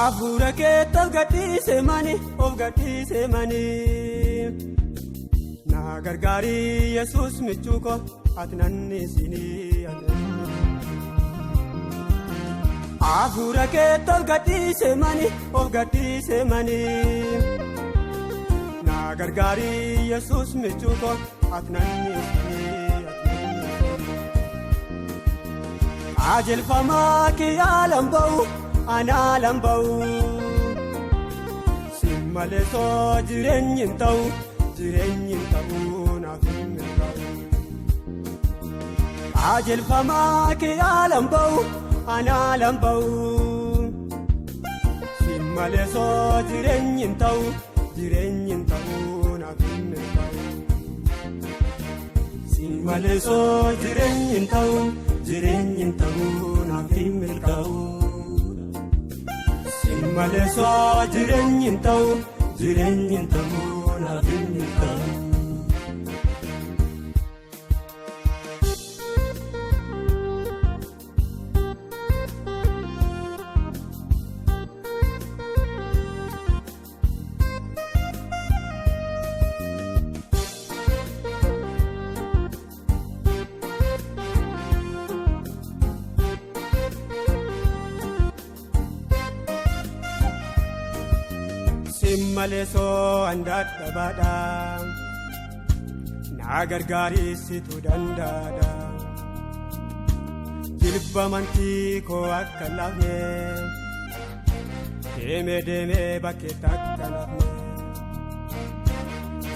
Afuura keetti of gadhiise mani na gargaarii Yesuus michuuko ati nannisinii. Afuura keetti of gadhiise mani na gargaarii Yesuus michuuko ati nannisinii. Ajelfamaa kiyyaa lamba'u. Ana lamba'u simmale soo jireenyi ta'u naaf hin ta'u. Ajelfamaa kiyyaa lamba'u ana lamba'u simmale soo jireenyi ta'u naaf hin ta'u. Simmale soo jireenyi ta'u naaf hin ta'u. Malee soo jireenyi ta'u naaf hin ta'u. Malee soo andaadha baadhaa na gargaarisitu dandaadha. Jilba amantii koo akka laafne deemee bakkeetti akka laafne.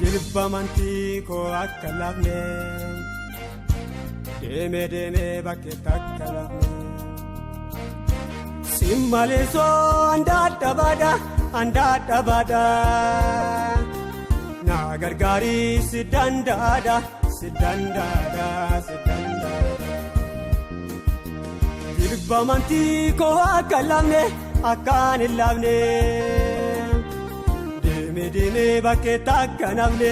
Jilba amantii koo akka laafne deemee bakkeetti akka laafne. Simmalee soo andaadha baadhaa. Andaadha baadhaa na gargaarisi dandaadha. Jilba amantii koo akka laafne akkaan hin laafne deemee bakkeetti akka naafne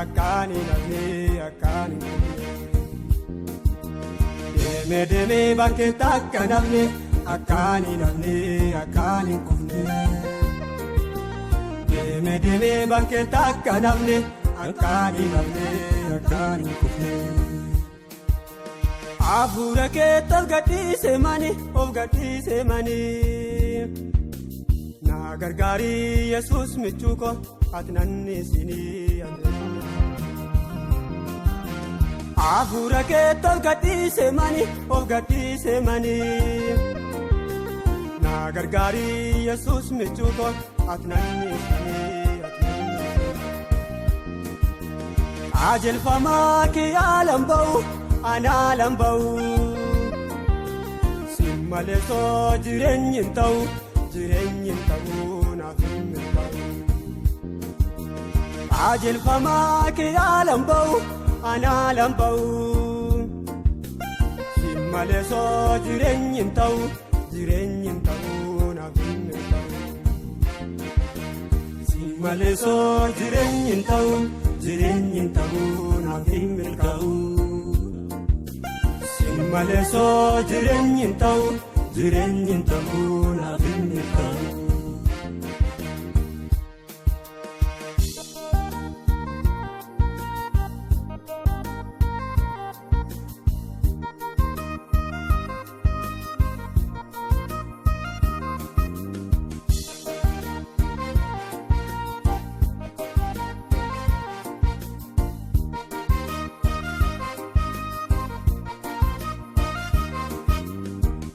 akkaan hin hafne. Deemee bakkeetti akka naafne akkaan hin kufne. Deemee bakkeetti akka naafne akkaan hin kufne. Afuura keetti of gadhiise mani na gargaarii Yesuus michuuko ati nannisinii. Afuura keetti of gadhiise mani na gargaarii Yesuus michuuko ati nannisinii. Ajelfamaa kiyyaa lamba'u ana lamba'u simmale soo jireenyi ta'u naaf hin ta'u. Ajelfamaa kiyyaa lamba'u ana lamba'u simmale soo jireenyi ta'u naaf hin ta'u. Simmale soo jireenyi ta'u naaf hin ta'u. Malee soo jireenyi ta'u naaf hin ta'u.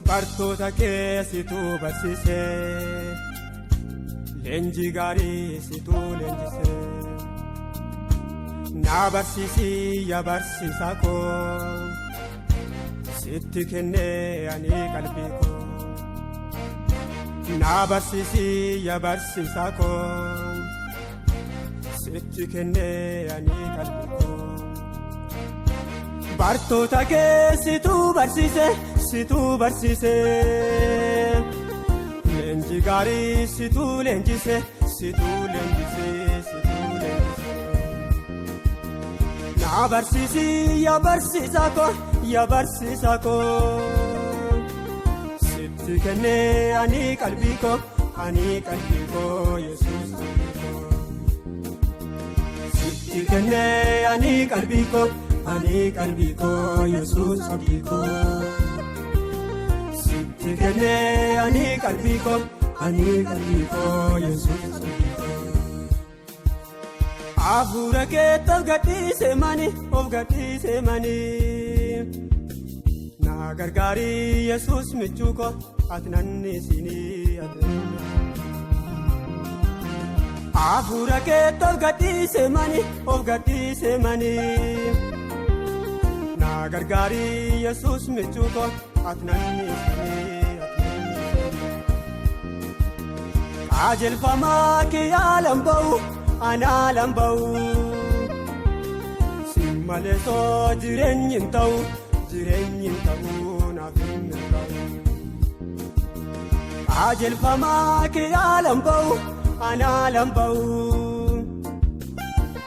Bartoota keessituu barsiisee leenjii gaarii situu leenjisee na barsiisii yaa barsiisaa koo sitti kennee ani qalbii koo. Na barsiisii yaa barsiisaa koo sitti kennee ani qalbii koo. Bartoota keessituu barsiise leenjii gaarii situu leenjise. Na barsiisii yaa barsiisaa koo sitti kennee ani qalbii koo ani qalbii koo Yesuus abdii koo. Sitti kennee ani qalbii koo Yesuus abdii koo. Sitti kennee ani qalbii koo Yesuus abdii koo. Hafuura keetti of gadhiise mani na gargaari Yesuus michuu koo ati nannisinii Hafuura keetti of gadhiise mani na gargaari Yesuus michuu koo ati nannisinii qajeelfamaa kee yaalan ba'u. Anaalan ba'u si malee soo jireenyi hin ta'u naaf hin ta'u. Qajeelfamaa kee yaalan ba'u anaalan ba'u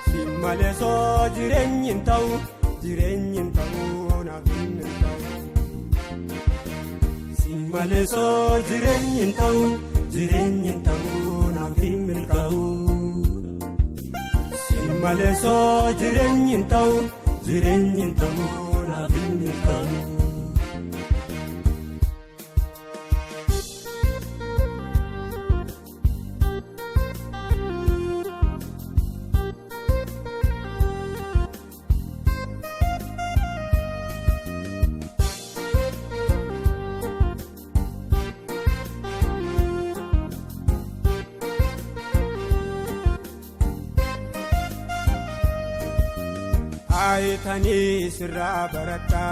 si malee soo jireenyi hin ta'u naaf hin ta'u. Si malee soo jireenyi hin ta'u naaf hin ta'u. Malee soo jireenyi hin ta'u naaf hin ta'u. Ayitanii sirraa baratta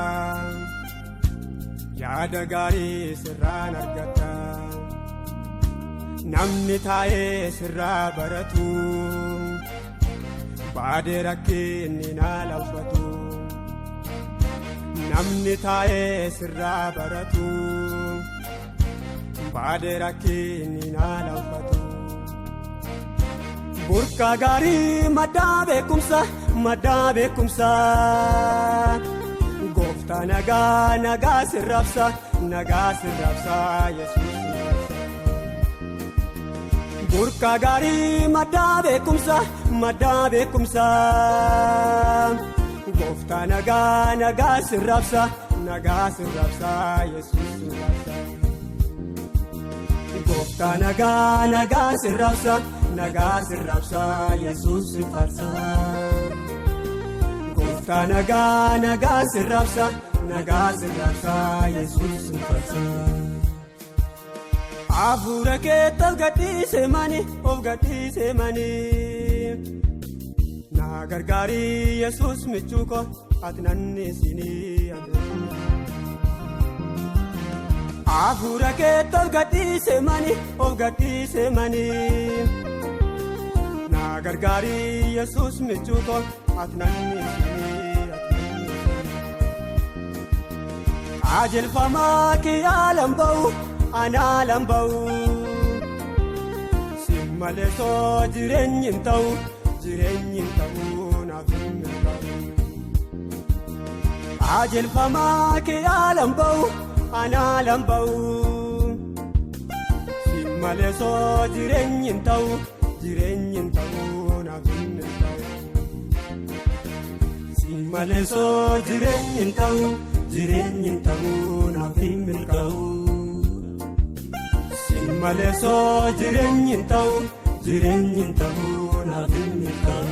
yaada gaarii sirraan argatta namni taa'ee sirraa baratu baadee rakkinni naala uffatu. Namni taa'ee sirraa baratu baadee rakkinni naala uffatu. Burqaa gaarii maddaa beekumsa gooftaa nagaa sirraabsa Yesuus. Burqaa gaarii maddaa beekumsa gooftaa nagaa sirraabsa Yesuus. Gooftaa nagaa sirraabsa Yesuus farsa. Gooftaa nagaa sirraabsa Yesuus farsa. Hafuura keetti of gadhiise mani na gargaari Yesuus michuu koo ati nannisinii. Hafuura keetti of gadhiise mani na gargaari Yesuus michuu koo ati nannisinii. Qajeelfamaa kee yaalan ba'u anaalan ba'u si malee soo jireenyi hin ta'u naaf hin ta'u. Qajeelfamaa kee yaalan ba'u anaalan ba'u si malee soo jireenyi hin ta'u naaf hin ta'u. Si malee soo jireenyi hin ta'u naaf hin ta'u. Si malee soo jireenyi hin ta'u naaf hin ta'u.